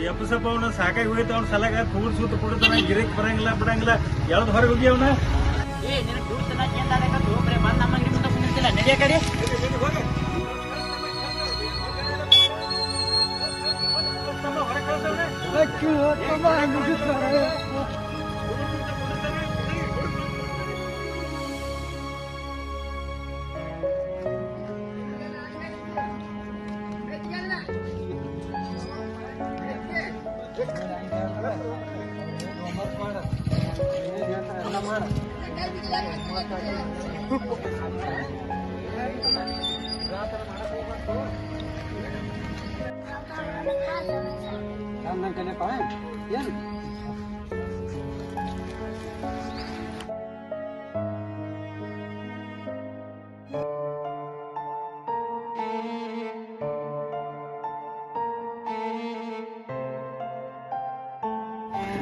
ಎಪ್ಪಸಪ್ಪ ಅವನ ಸಾಕಾಗಿ ಹೋಗಿತ್ತು ಅವ್ನ ಸಲಾಗ ಕೂಡ್ ಸೂತ್ ಕುಡಿತಾನ ಗಿರಿಕ್ ಬರಂಗಿಲ್ಲ ಬಿಡಂಗಿಲ್ಲ ಯಾವ್ದು ಹೊರಗೆ ಹೋಗಿ ಅವನ ನಡೆಯ ಕಡೆ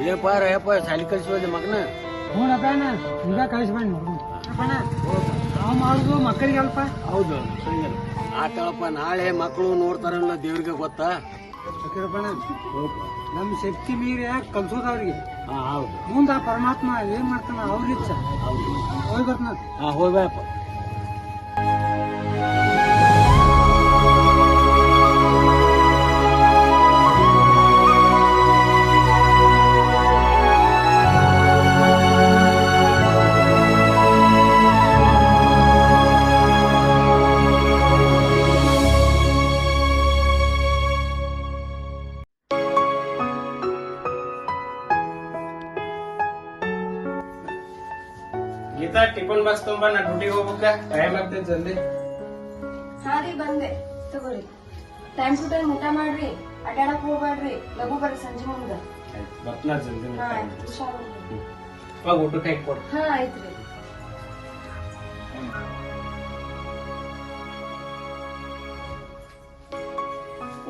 ಏನಪ್ಪ ಸಾಲಿ ಕಲಿಸ್ಬೋದು ಮಗನ ಹೂನಪ್ಪನ ಈಗ ಕಳಿಸ್ಬಂಡಿ ನಾವು ಮಾಡುದು ಮಕ್ಕಳಿಗೆ ಅಲ್ಪ. ಹೌದು ಆತಳಪ್ಪ ನಾಳೆ ಮಕ್ಕಳು ನೋಡ್ತಾರಲ್ಲ ದೇವ್ರಿಗೆ ಗೊತ್ತಾ ನಮ್ ಶಕ್ತಿ ಮೀರಿ ಕಲ್ಸೋದವ್ರಿಗೆ ಹೌದು ಮುಂದ ಪರಮಾತ್ಮ ಏನ್ ಮಾಡ್ತಾನ ಅವ್ರಿಚ್ಛ ಹೋಗಿ ಬರ್ತಾನ. ಹೋಗ್ಬೇಕಪ್ಪ ಗೀತಾ ಟಿಫನ್ ಬಾಕ್ಸ್ ತುಂಬ ನಾ ಡ್ಯೂಟಿಗೆ ಹೋಗ್ಬೇಕ ಟೈಮ್ ಆಗ್ತೈತೆ ಜಲ್ದಿ. ಹಾ ರೀ ಬಂದೆ ತಗೋರಿ. ಟೈಮ್ ಟು ಟೈಮ್ ಊಟ ಮಾಡ್ರಿ, ಅಡ್ಡಾಡಕ್ ಹೋಗ್ಬೇಡ್ರಿ, ಲಘು ಬರ್ರಿ ಸಂಜೆ ಮುಂದ. ಬರ್ತೀನ ಜಲ್ದಿ. ಹಾ ಹುಷಾರು. ಇವಾಗ ಊಟಕ್ಕೆ ಹಾಕಿ ಕೊಡು. ಹಾ ಆಯ್ತ್ರಿ.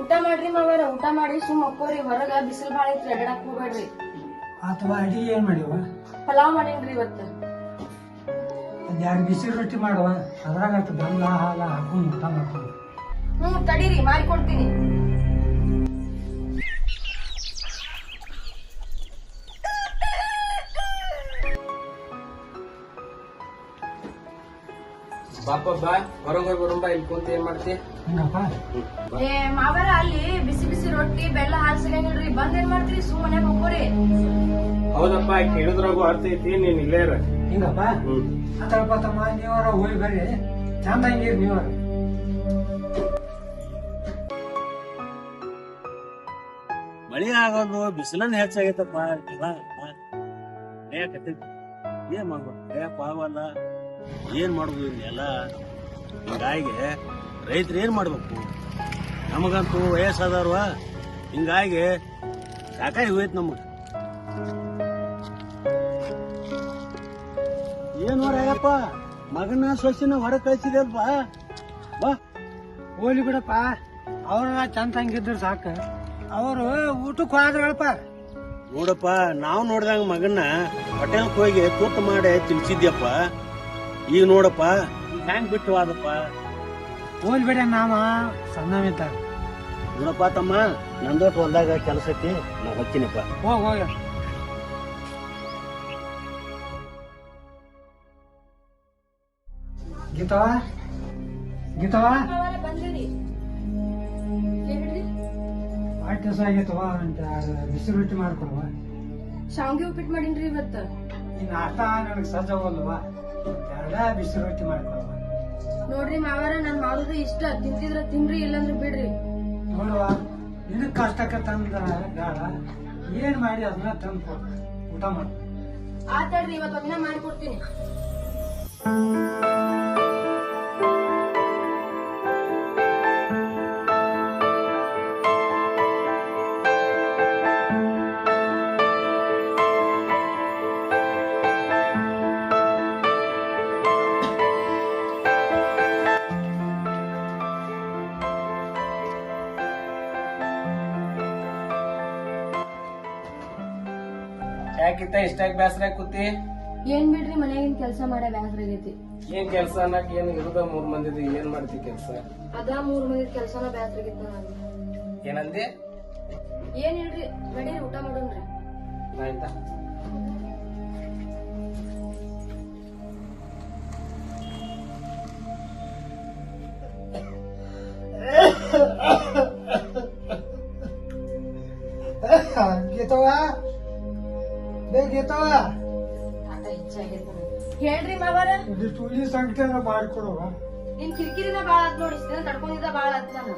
ಊಟ ಮಾಡ್ರಿ ಮಾವಾರ, ಊಟ ಮಾಡಿ ಸುಮ್ ಮಕ್ಕೋರಿ. ಹೊರಗ ಬಿಸಿಲು ಬಾಳ ಐತ್ರಿ, ಅಡ್ಡಾಡಕ್ ಹೋಗ್ಬೇಡ್ರಿ. ಅಥವಾ ಅಡಿಗೆ ಏನ್ ಮಾಡಿವ? ಪಲಾವ್ ಮಾಡೇನ್ರಿ ಇವತ್ತ. ಒಂದ್ 2 ಬಿಸಿ ರೊಟ್ಟಿ ಮಾಡುವ, ಅದ್ರಾಗ ಬೆಲ್ಲ ಹಾಲ ಹಾಕೊಂಡು ಊಟ ಮಾಡ್ಕೊಂಡು. ತಡೀರಿ ಮಾಡಿಕೊಡ್ತೀನಿ. ಬಾಪ ಬಾ ಹೊರಗೆ ಹೋಗಿ ಬರೋಣ ಬಾ. ಇಲ್ಲಿ ಕುಂತ ಏನ್ ಮಾಡ್ತಿ? ಹಿಂಗಪ್ಪ ಏ ಮಾವಾರ ಅಲ್ಲಿ ಬಿಸಿ ಬಿಸಿ ರೊಟ್ಟಿ ಬೆಲ್ಲ ಹಾಲು ಸಿಗಂಗಿಲ್ರಿ. ಬಂದ್ ಏನ್ ಮಾಡ್ತೀರಿ? ಸುಮ್ಮನೆ ಹೋಗ್ಕೋರಿ. ಹೌದಪ್ಪ ಕೇಳಿದ್ರಾಗು ಅರ್ಥ ಐತಿ, ನೀನ್ ಇಲ್ಲೇ ಇರ. ಹಿಂಗಪ್ಪ ಅಂತಪ್ಪ ತಮ್ಮ ನೀವಾರ ಹೋಗಿ ಬರ್ರಿ, ಚಂದ ಹಂಗಿರಿ ನೀವಾರ. ಮಳಿ ಆಗೋದು ಬಿಸಿಲನ್ನ ಹೆಚ್ಚಾಗೈತಪ್ಪ. ಏನ್ ಮಾಡ್ಬೇಕು ಆಗವಲ್ಲ, ಏನ್ ಮಾಡುದು ಎಲ್ಲ. ಹಿಂಗಾಗಿ ರೈತರು ಏನ್ ಮಾಡ್ಬೇಕು? ನಮಗಂತೂ ವಯಸ್ಸಾದವ್ರ, ಹಿಂಗಾಗಿ ಸಾಕಾಗಿ ಹೋಯ್ತು ನಮಗ್. ಏನ್ ನೋಡಪ್ಪ ಮಗನ ಸೊಸಿನ ಹೊರ ಕಳ್ಸಿದಲ್ಪ. ಬಾ ಹೋಗ್ಲಿ ಬಿಡಪ್ಪ, ಅವ್ರ ಚಂದ ಹಂಗಿದ್ರು ಸಾಕ. ಅವರು ಊಟಕ್ಕೆ ಹೋದ್ರಲ್ಪ. ನೋಡಪ್ಪ ನಾವ್ ನೋಡ್ದಂಗ ಮಗನ್ನ ಹೋಟೆಲ್ಕ್ ಹೋಗಿ ತುತ್ತು ಮಾಡಿ ತಿನ್ಸಿದ್ಯಪ್ಪ. ಈಗ ನೋಡಪ್ಪ ಹ್ಯಾಂಗ್ ಬಿಟ್ಟು ಆದಪ್ಪ. ಹೋಗ್ಲಿ ಬಿಡ, ನಾವ ಸಣ್ಣವಿದ್ದ. ನೋಡಪ್ಪ ತಮ್ಮ, ನಂದೋಟ್ ಹೊಲ್ದಾಗ ಕೆಲಸ ಐತಿ, ನಾ ಹೊಚ್ಚಿನಪ್ಪ. ಹೋಗ ಗೀತವ ಗೀತವ ಮಾವಾರ ಬಂದ್ರಿ. ಹೇಳ್ರಿ. ಭಾಳ ದಿವಸ ಆಗೈತವ, ಅಂತ ಬಿಸಿ ರೊಟ್ಟಿ ಮಾಡ್ಕೊಡುವ. ಶಾವ್ಗಿ ಉಪ್ಪಿಟ್ಟು ಮಾಡೀನ್ರಿ ಇವತ್ತ. ಈ ನಾಷ್ಟ ನನಗೆ ಸಜ್ಜವಲ್ವ, 2 ಬಿಸಿ ರೊಟ್ಟಿ ಮಾಡ್ಕೊಡುವ. ನೋಡ್ರಿ ಮಾವಾರ, ನಾನ್ ಮಾಡುದು ಇಷ್ಟ. ತಿಂತಿದ್ರ ತಿನ್ರಿ, ಇಲ್ಲಂದ್ರ ಬಿಡ್ರಿ. ನೋಡುವ, ನಿನಗ್ ಕಷ್ಟಕ್ಕೆ ತಂದ್ರ ಬೇಡ, ಏನ್ ಮಾಡಿ ಅದನ್ನ ತಂದು ಊಟ ಮಾಡು. ಆತಾಡ್ರಿ, ಇವತ್ತು ಒಂದಿನ ಮಾಡಿಕೊಡ್ತೀನಿ. ಯಾಕಿತ್ತ ಇಷ್ಟಾಗಿ ಬೇಸರ ಕೂತಿ? ಏನ್ ಬಿಡ್ರಿ, ಮನ್ಯಾಗಿನ ಕೆಲ್ಸ ಮಾಡೋ ಬ್ಯಾಸ್ರ ಆಗೈತಿ. ಏನ್ ಕೆಲ್ಸ ಅನ್ನಕ್ ಏನ್ ಇರುದ 3 ಮಂದಿದ, ಏನ್ ಮಾಡ್ತಿ ಕೆಲ್ಸ? ಅದ 3 ಮಂದಿ ಕೆಲ್ಸನ ಬ್ಯಾಸ್ರ ಆಗೈತಿ ನನಗೆ. ಏನಂದಿ? ಏನಿಲ್ರಿ ನಡೀರಿ ಊಟ ಮಾಡೋಣ್ರಿ. ಆಯ್ತಾ ಗೀತವ್ವ ಗೀತವ್ವ ಆಟ ಹೆಚ್ಚಾಗೈತೆ ಹೇಳ್ರಿ ಮಾವಾರ. ಒಂದಿಷ್ಟು ಉಳಿ ಸಂಗತಿ ಮಾಡಿಕೊಡುವ. ನಿನ್ ಕಿರಿಕಿರಿನ ಬಾಳ ಆತ್ ನೋಡಿ, ಇಷ್ಟ ದಿನ ತಡ್ಕೊಂಡಿದ್ದ ಬಾಳ ಆತ್ ನಾನು.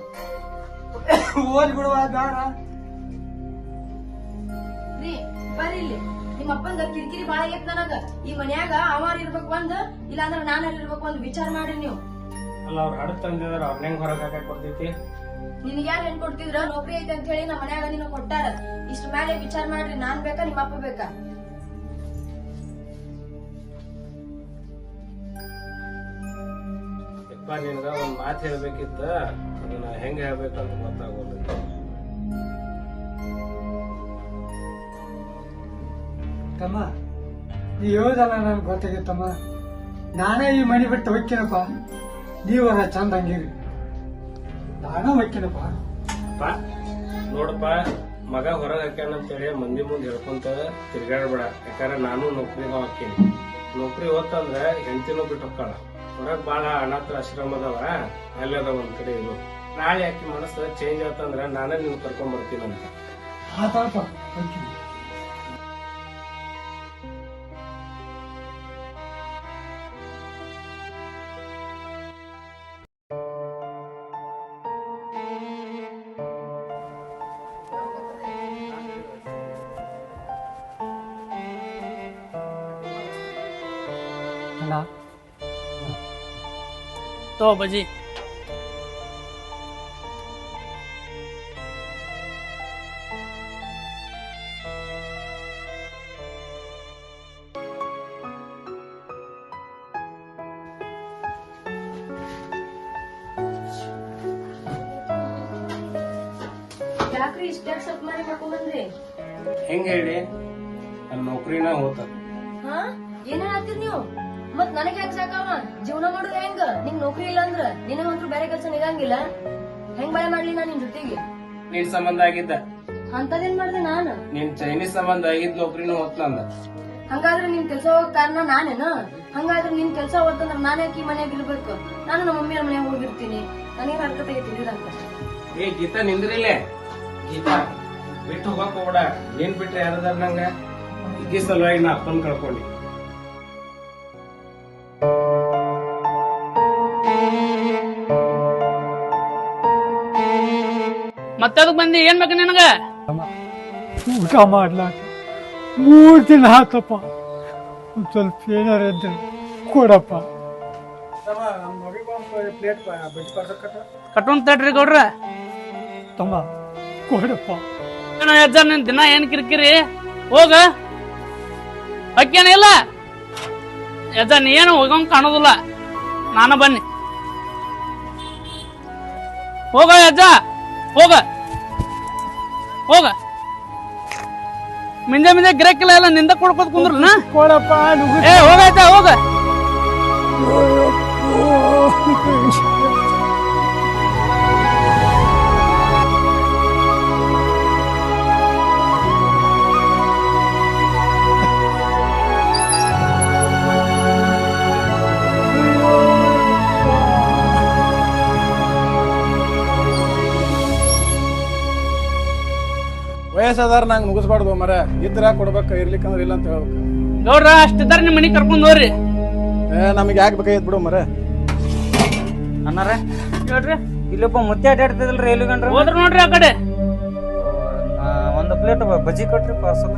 ಓದಿ ಬಿಡುವ ಬೇಡ ರೀ ಬರ್ರಿ ಇಲ್ಲಿ. ನಿಮ್ಮ ಅಪ್ಪಂದ ಕಿರಿಕಿರಿ ಬಾಳ ಆಗೈತ್ ನನಗ. ಈ ಮನ್ಯಾಗ ಅವಾರ ಇರ್ಬೇಕು ಒಂದ್, ಇಲ್ಲಾಂದ್ರ ನಾನಾರ ಇರ್ಬೇಕು ಒಂದ್ ವಿಚಾರ ಮಾಡ್ರಿ ನೀವು. ಅಲ್ಲ ಅವ್ರ ಹಡ ತಂದಿದಾರ ಅವ್ರ ಹೆಂಗ್ ಹೊರಗೆ ಹಾಕಕ್ ಕೊಡ್ತೈತಿ? ನಿನಗ್ ಯಾರು ಹೆಣ್ ಕೊಡ್ತಿದ್ರ? ನೌಕರಿ ಐತೆ ಅಂತ ಹೇಳಿ ನಮ್ಮ ಮನ್ಯಾಗ ನಿನ್ನ ಕೊಟ್ಟಾರ. ಇಷ್ಟ ಮೇಲೆ ವಿಚಾರ ಮಾಡ್ರಿ, ನಾನ್ ಬೇಕಾ ನಿಮ್ಮ ಅಪ್ಪ ಬೇಕಾ? ನಿನಗ ಒಂದ್ ಮಾತು ಹೇಳ್ಬೇಕಿತ್ತ, ಅದನ್ನ ಹೆಂಗ ಹೇಳ್ಬೇಕಂತ ಗೊತ್ತಾಗೋಲ್ಲ. ತಮ್ಮ ನೀ ಹೇಳೋದಲ್ಲ ನನ್ಗೆ ಗೊತ್ತಾಗಿತ್ತಮ್ಮ. ನಾನೇ ಈ ಮನೆ ಬಿಟ್ಟು ಹೋಗ್ತೀನಪ್ಪ. ನೀವರ ಚಂದ ಹಂಗಿರಿ, ನಾನೇ ಹೋಗ್ತೀನಪ್ಪ. ನೋಡಪ್ಪ, ಮಗ ಹೊರಗೆ ಹಾಕ್ಯಾನ ಅಂತೇಳಿ ಮಂದಿ ಮುಂದೆ ಹೇಳ್ಕೊಂತ ತಿರ್ಗಾಡ್ಬೇಡ. ಯಾಕಂದ್ರೆ ನಾನು ನೌಕರಿಗ ಹಾಕೀನಿ. ನೌಕರಿ ಹೋತಂದ್ರ ಹೆಂಡತಿನೂ ಬಿಟ್ಟು ಹೋಗ್ತಾಳ. ಹೊರಗ್ ಬಾಳ ಅನಾಥ ಆಶ್ರಮ ಅದಾವ, ಅಲ್ಲದ ಒಂದ್ ಕಡೆ ಇರು. ನಾಳೆ ಯಾಕೆ ಮನಸ್ಸು ಚೇಂಜ್ ಆತಂದ್ರ ನಾನೇ ನಿನ್ ಕರ್ಕೊಂಡ್ ಬರ್ತೀನಂತ. ಆತಾಪ ಹೋಗ್ತೀನಿ. ಅಲ್ಲ तो बजी ಯಾಕ್ರಿ ಇಷ್ಟ್ಯಾಕ್ ಸ್ವಲ್ಪ ಮಾಡಿ ಮಾಡ್ಕೊಂಡ್ ಬಂದ್ರಿ? ಹೆಂಗ ಹೇಳಿ, ನನ್ನ ನೌಕರಿನ ಹೋತ. ಹಾ ಏನ ಹೇಳ್ತೀರಿ ನೀವು? ಮತ್ ನನಗ್ ಯಾಕೆ ಸಾಕವ? ಜೀವನ ಮಾಡೋದು ಹೆಂಗ? ನಿಂಗ್ ನೌಕರಿ ಇಲ್ಲ ಅಂದ್ರ ನಿನಗಂತ್ರು ಬೇರೆ ಕೆಲ್ಸ ನಿಗಂಗಿಲ್ಲ. ಹೆಂಗ್ ಬಾಳೆ ಮಾಡ್ಲಿ ನಾ ನಿನ್ ಜೊತೆಗೆ? ನಿನ್ ಸಂಬಂಧ ಆಗಿದ್ದ, ಅಂತದೇನ್ ಮಾಡ್ದೆ ನಾನು? ನಿನ್ ಚೈನೀಸ್ ಸಂಬಂಧ ಆಗಿದ್ ನೌಕರಿನೂ ಹೋತ್ ನಂದ. ಹಂಗಾದ್ರೆ ನಿನ್ ಕೆಲ್ಸ ಹೋಗಕ್ ಕಾರಣ ನಾನೇನ? ಹಂಗಾದ್ರೆ ನಿನ್ ಕೆಲ್ಸ ಹೋತಂದ್ರ ನಾನ್ ಯಾಕೆ ಈ ಮನ್ಯಾಗ ಇರ್ಬೇಕು? ನಾನು ನಮ್ಮ ಮಮ್ಮಿಯ ಮನ್ಯಾಗ ಹೋಗಿರ್ತೀನಿ. ನನಗೇನ್ ಹರ್ಕತೆಗೆ ತಿಳಿದಂತ. ಏ ಗೀತಾ, ನಿಂದ್ರಿಲ್ಲೇ. ಗೀತಾ, ಬಿಟ್ಟು ಹೋಗಕ್ ಹೋಗ್ಬೇಡ. ನೀನ್ ಬಿಟ್ರೆ ಯಾರದಾರ ನಂಗ? ಈ ಸಲುವಾಗಿ ನಾ ಅಪ್ಪನ್ ಕಳ್ಕೊಂಡಿ. ಮತ್ತೆ ಅದಕ್ ಬಂದಿ? ಏನ್ ಬೇಕು ನಿನಗ? ಊಟ ಮಾಡ್ಲಾಕ 3 ದಿನ ಆತಪ್ಪ. ಒಂದ್ ಸ್ವಲ್ಪ ಏನಾರ ಇದ್ರೆ ಕೊಡಪ್ಪ. ಕಟ್ಟೊಂದ್ ತಡ್ರಿ ಗೌಡ್ರ. ತಮ್ಮ ಕೊಡಪ್ಪ. ಏನೋ ಯಜ್ಜ, ನಿನ್ ದಿನ ಏನ್ ಕಿರಿಕಿರಿ? ಹೋಗ ಅಕ್ಕೇನ ಇಲ್ಲ ಯಜ್ಜ, ನೀ ಏನು ಹೋಗಂಗ್ ಕಾಣೋದಿಲ್ಲ. ನಾನು ಬನ್ನಿ, ಹೋಗ ಯಜ್ಜ, ಹೋಗ ಹೋಗ. ಮಿಂದೆ ಮಿಂದೆ ಗಿರಕ್ಕಿಲ್ಲ, ಎಲ್ಲ ನಿಂದ ಕೊಡ್ಕೋದ್ ಕುಂದ್ರಲ್ಲ. ಕೊಡಪ್ಪ. ಏ ಹೋಗಾಯ್ತಾ, ಹೋಗ. ವಯಸ್ಸಾದಾರ ನಂಗೆ ಮುಗಿಸ್ಬಾರ್ದು ಮರ. ಇದ್ರ ಕೊಡ್ಬೇಕ, ಇರ್ಲಿಕ್ಕಂದ್ರ ಇಲ್ಲ ಅಂತ ಹೇಳ್ಬೇಕು. ಗೌಡ್ರ ಅಷ್ಟಿದ್ದಾರ ನಿಮ್ ಮನಿಗ್ ಕರ್ಕೊಂಡ್ ಹೋಗ್ರಿ. ನಮಗೆ ಯಾಕೆ ಬೇಕಾಗಿತ್ ಬಿಡು ಮರ. ಅನ್ನಾರ ಹೇಳ್ರಿ. ಇಲ್ಲೊಬ್ಬ ಮುತ್ತೆ ಅಡ್ಡಾಡ್ತಿದಲ್ರಿ, ಎಲ್ಲಿ ಗಂಡ್ರ? ಹೋದ್ರ ನೋಡ್ರಿ ಆ ಕಡೆ. ಒಂದು ಪ್ಲೇಟ್ ಬಜ್ಜಿ ಕೊಟ್ರಿ ಪಾರ್ಸಲ್.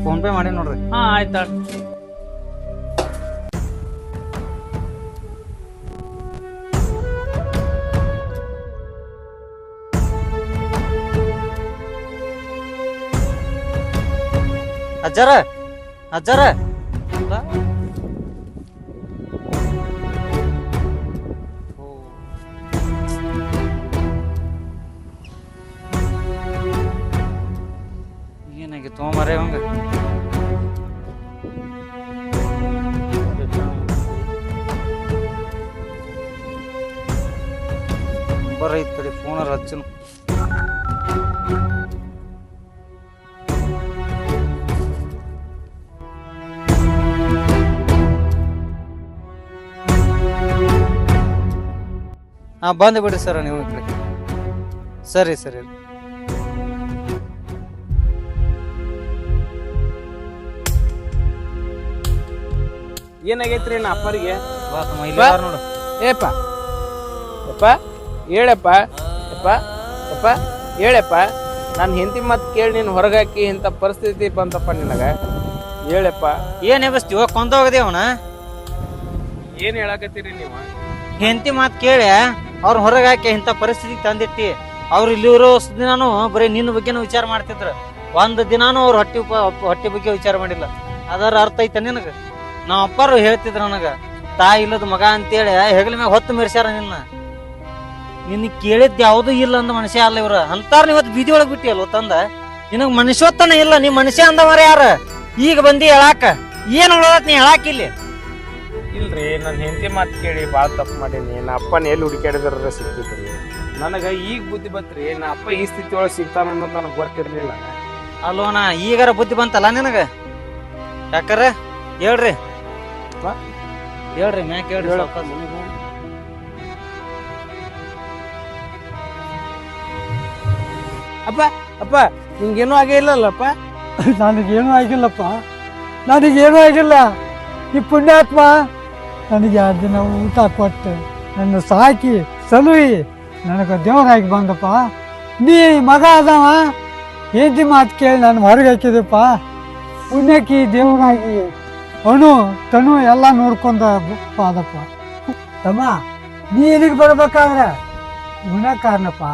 ಫೋನ್ ಪೇ ಮಾಡಿ ನೋಡ್ರಿ. ಹಾ ಆಯ್ತಾ. ಅಜ್ಜಾರ ಅಜ್ಜಾರ ಏನಾಗಿತ್ತು ಮಾರೇ ಅವಂಗ? ನಂಬರ್ ಐತಿ ಫೋನ್ ಹಚ್ಚನು. ಹಾ ಬಂದು ಬಿಡ್ರಿ ಸರ್ ನೀವು ಈ ಕಡೆ. ಸರಿ ಸರಿ. ಏನಾಗೈತ್ರಿ ನಾ ಅಪ್ಪರಿಗೆ? ಬಾ ತಮ್ಮ ಇಲ್ಲಿ ಬಾರ್ ನೋಡು. ಏಪ್ಪ ಯಪ್ಪ ಹೇಳಪ್ಪ ಯಪ್ಪ ಯಪ್ಪ ಹೇಳಪ್ಪ. ನಾನು ಹೆಂಡತಿ ಮಾತು ಕೇಳಿ ನೀನು ಹೊರಗೆ ಹಾಕಿ ಇಂಥ ಪರಿಸ್ಥಿತಿ ಬಂತಪ್ಪ ನಿನಗೆ. ಹೇಳಪ್ಪ. ಏನ್ ಎಬಸ್ತೀವ ಕೊಂದೋಗದೆ ಅವನ. ಏನು ಹೇಳಕತ್ತೀರಿ ನೀವು? ಹೆಂಡತಿ ಮಾತು ಕೇಳಿ ಅವ್ರ ಹೊರಗೆ ಹಾಕಿ ಇಂಥ ಪರಿಸ್ಥಿತಿ ತಂದಿಟ್ಟಿ. ಅವ್ರು ಇಲ್ಲಿರೋ ದಿನಾನು ಬರೀ ನಿನ್ನ ಬಗ್ಗೆನೂ ವಿಚಾರ ಮಾಡ್ತಿದ್ರು. ಒಂದು ದಿನಾನು ಅವ್ರ ಹೊಟ್ಟೆ ಬಗ್ಗೆ ವಿಚಾರ ಮಾಡಿಲ್ಲ. ಅದರ ಅರ್ಥ ಐತೆ ನಿನಗೆ? ನಮ್ಮ ಅಪ್ಪರು ಹೇಳ್ತಿದ್ರು ನನಗೆ, ತಾಯಿ ಇಲ್ಲದ ಮಗ ಅಂತೇಳಿ ಹೆಗಲ ಮ್ಯಾಗ ಹೊತ್ತು ಮೆರ್ಸ್ಯಾರ ನಿನ್ನ ಕೇಳಿದ್ ಯಾವುದೂ ಇಲ್ಲ ಅಂದ ಮನುಷ್ಯ ಅಲ್ಲ ಇವ್ರ ಅಂತಾರ. ಇವತ್ತು ಬೀದಿ ಒಳಗೆ ಬಿಟ್ಟಿ ಅಲ್ವ ತಂದ. ನಿನಗ್ ಮನುಷ್ಯತ್ತನ ಇಲ್ಲ, ನೀ ಮನುಷ್ಯ ಅಂದವರ ಯಾರ? ಈಗ ಬಂದಿ ಹೇಳಾಕ ಏನ್ ಉಳದತ್ ನೀ ಹೇಳಾಕಿಲ್ಲಿ? ಇಲ್ರಿ, ನನ್ನ ಹೆಂಡತಿ ಮಾತು ಕೇಳಿ ಭಾಳ ತಪ್ಪು ಮಾಡೀನಿ. ನಾ ಅಪ್ಪನ ಎಲ್ಲಿ ಹುಡುಕಾಡಿದ್ರ ಸಿಗ್ತಿದ್ರಿ. ನನಗೆ ಈಗ ಬುದ್ಧಿ ಬತ್ರಿ. ನಾ ಅಪ್ಪ ಈ ಸ್ಥಿತಿ ಒಳಗೆ ಸಿಗ್ತಾನ ಅನ್ನೋದು ನನಗೆ ಗೊತ್ತಿರ್ಲಿಲ್ಲ. ಅಲ್ವನ ಈಗಾರ ಬುದ್ಧಿ ಬಂತಲ್ಲ ನಿನಗ? ಯಾಕಾರ ಹೇಳ್ರಿ ಹೇಳ್ರಿ ಮ್ಯಾಕ್ ಹೇಳ್ರಿ. ಅಪ್ಪ ಅಪ್ಪ ನಿಂಗೇನು ಆಗೇ ಇಲ್ಲಲ್ಲಪ್ಪ? ನನಗೇನು ಆಗಿಲ್ಲಪ್ಪ, ನನಗೇನು ಆಗಿಲ್ಲ. ಈ ಪುಣ್ಯಾತ್ಮ ನನಗೆ 2 ದಿನ ಊಟ ಕೊಟ್ಟು ನನ್ನ ಸಾಕಿ ಸಲುಹಿ ನನಗೆ ದೇವರಾಗಿ ಬಂದಪ್ಪ. ನೀ ಮಗ ಅದವ ಹೆಂಡತಿ ಮಾತು ಕೇಳಿ ನಾನು ಹೊರಗೆ ಹಾಕಿದಪ್ಪ. ಪುಣ್ಯಕ್ಕೆ ದೇವರಾಗಿ ಅಣು ತನು ಎಲ್ಲ ನೋಡ್ಕೊಂಡ ಪಾದಪ್ಪ. ತಮ್ಮ ನೀ ಇಲ್ಲಿಗೆ ಬರ್ಬೇಕಾದ್ರೆ ಗುಣಕಾರನಪ್ಪ,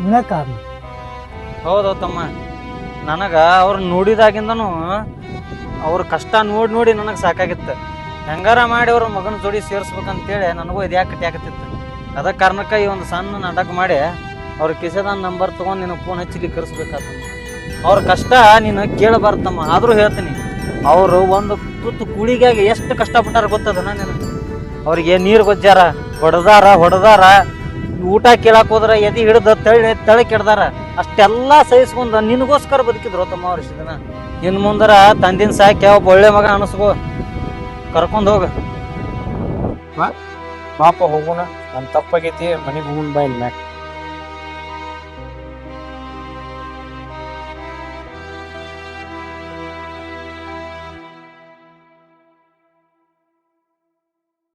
ಗುಣಕಾರನ. ಹೌದು ತಮ್ಮ, ನನಗ ಅವ್ರ ನೋಡಿದಾಗಿಂದನು ಅವ್ರ ಕಷ್ಟ ನೋಡಿ ನನಗೆ ಸಾಕಾಗಿತ್ತು. ಹೆಂಗಾರ ಮಾಡಿ ಅವ್ರ ಮಗನ ಜೋಡಿ ಸೇರಿಸ್ಬೇಕಂತೇಳಿ ನನಗೂ ಇದು ಯಾಕೆ ಕಟ್ಟಿಯಾಕತ್ತಿತ್ತು. ಅದ ಕಾರಣಕ್ಕೆ ಈ ಒಂದು ಸಣ್ಣ ನಾಟಕ ಮಾಡಿ ಅವ್ರ ಕಿಸದ ನಂಬರ್ ತೊಗೊಂಡು ನಿನಗೆ ಫೋನ್ ಹಚ್ಚಲಿ ಕರೆಸ್ಬೇಕಾಗ್ತದೆ. ಅವ್ರ ಕಷ್ಟ ನೀನು ಕೇಳಬಾರ್ದಮ್ಮ. ಆದರೂ ಹೇಳ್ತೀನಿ, ಅವರು ಒಂದು ತುತ್ತು ಕೂಳಿಗಾಗಿ ಎಷ್ಟು ಕಷ್ಟಪಟ್ಟಾರ ಗೊತ್ತದನ ನೀನು? ಅವ್ರಿಗೆ ನೀರು ಗೊಜ್ಜಾರ, ಹೊಡೆದಾರ, ಊಟ ಕೇಳಕ್ಕೆ ಹೋದ್ರೆ ಎದೆ ಹಿಡ್ದು ತಳಿ ಕೆಡ್ದಾರ. ಅಷ್ಟೆಲ್ಲ ಸಹಿಸ್ಕೊಂಡ ನಿನಗೋಸ್ಕರ ಬದುಕಿದ್ರು ತಮ್ಮ ಅವ್ರ ಇಷ್ಟು ದಿನ. ಇನ್ನು ಮುಂದರ ತಂದಿನ ಸಾಕಿ ಒಬ್ಬ ಒಳ್ಳೆ ಮಗ ಅನಿಸ್ಕೋ, ಕರ್ಕೊಂಡು ಹೋಗ. ಪಾಪ ಹೋಗೋಣ, ನನ್ನ ತಪ್ಪಾಗೈತಿ, ಮನೆಗೆ ಹೋಗೋಣ ಬಾ ಇಲ್ಲಿ ಮ್ಯಾಕ್.